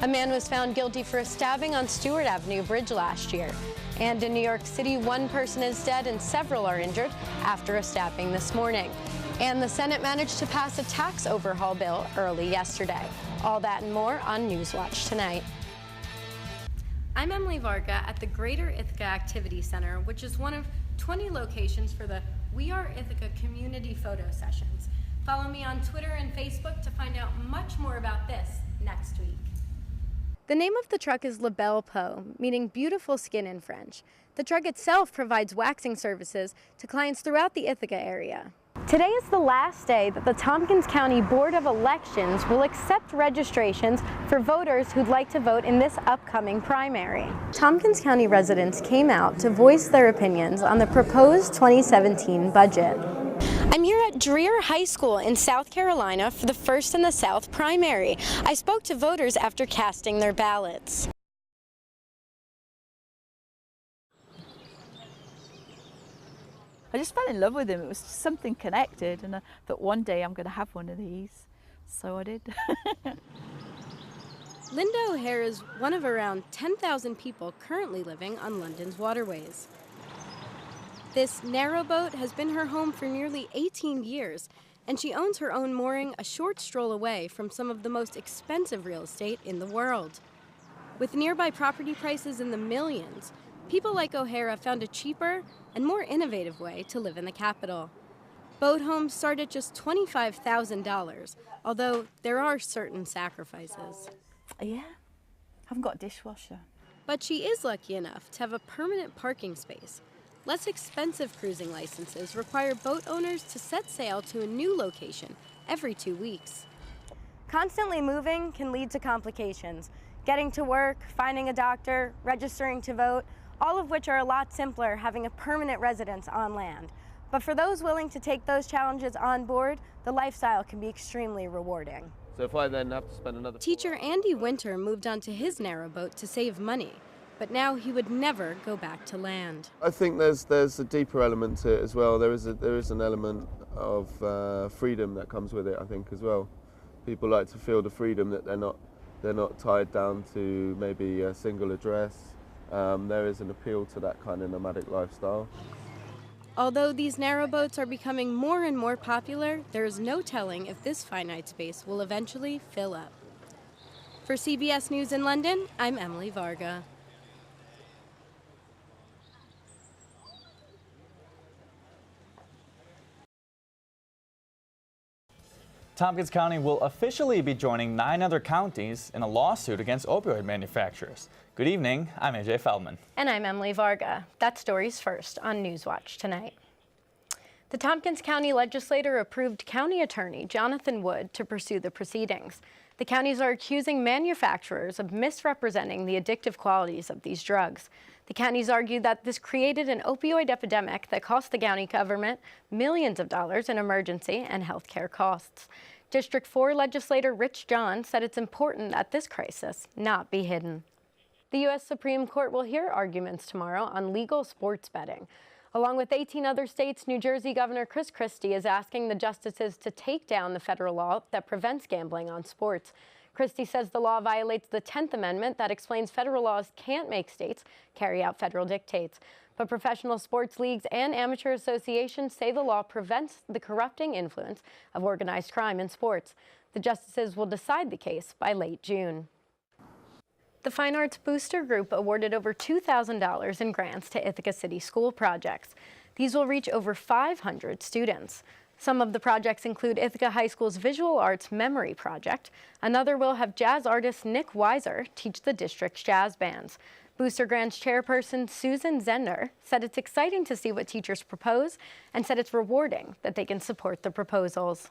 A man was found guilty for a stabbing on Stewart Avenue Bridge last year. And in New York City, one person is dead and several are injured after a stabbing this morning. And the Senate managed to pass a tax overhaul bill early yesterday. All that and more on Newswatch tonight. I'm Emily Varga at the Greater Ithaca Activity Center, which is one of 20 locations for the We Are Ithaca community photo sessions. Follow me on Twitter and Facebook to find out much more about this next week. The name of the truck is La Belle Peau, meaning beautiful skin in French. The truck itself provides waxing services to clients throughout the Ithaca area. Today is the last day that the Tompkins County Board of Elections will accept registrations for voters who'd like to vote in this upcoming primary. Tompkins County residents came out to voice their opinions on the proposed 2017 budget. I'm here at Dreer High School in South Carolina for the First in the South primary. I spoke to voters after casting their ballots. I just fell in love with him. It was something connected, and I thought one day I'm going to have one of these. So I did. Linda O'Hare is one of around 10,000 people currently living on London's waterways. This narrowboat has been her home for nearly 18 years, and she owns her own mooring a short stroll away from some of the most expensive real estate in the world. With nearby property prices in the millions, people like O'Hara found a cheaper and more innovative way to live in the capital. Boat homes start at just $25,000, although there are certain sacrifices. Yeah, I haven't got a dishwasher. But she is lucky enough to have a permanent parking space. Less expensive cruising licenses require boat owners to set sail to a new location every 2 weeks. Constantly moving can lead to complications. Getting to work, finding a doctor, registering to vote, all of which are a lot simpler having a permanent residence on land. But for those willing to take those challenges on board, the lifestyle can be extremely rewarding. So if I then have to spend another... Teacher Andy Winter moved onto his narrowboat to save money, but now he would never go back to land. I think there's a deeper element to it as well. There is an element of freedom that comes with it, I think, as well. People like to feel the freedom that they're not tied down to maybe a single address. There is an appeal to that kind of nomadic lifestyle. Although these narrowboats are becoming more and more popular, there is no telling if this finite space will eventually fill up. For CBS News in London, I'm Emily Varga. Tompkins County will officially be joining 9 other counties in a lawsuit against opioid manufacturers. Good evening, I'm AJ Feldman. And I'm Emily Varga. That's Stories First on Newswatch tonight. The Tompkins County legislature approved County Attorney Jonathan Wood to pursue the proceedings. The counties are accusing manufacturers of misrepresenting the addictive qualities of these drugs. The counties argued that this created an opioid epidemic that cost the county government millions of dollars in emergency and health care costs. District 4 legislator Rich John said it's important that this crisis not be hidden. The U.S. Supreme Court will hear arguments tomorrow on legal sports betting. Along with 18 other states, New Jersey Governor Chris Christie is asking the justices to take down the federal law that prevents gambling on sports. Christie says the law violates the 10th Amendment that explains federal laws can't make states carry out federal dictates. But professional sports leagues and amateur associations say the law prevents the corrupting influence of organized crime in sports. The justices will decide the case by late June. The Fine Arts Booster Group awarded over $2,000 in grants to Ithaca City school projects. These will reach over 500 students. Some of the projects include Ithaca High School's Visual Arts Memory Project. Another will have jazz artist Nick Weiser teach the district's jazz bands. Booster Grants chairperson Susan Zender said it's exciting to see what teachers propose and said it's rewarding that they can support the proposals.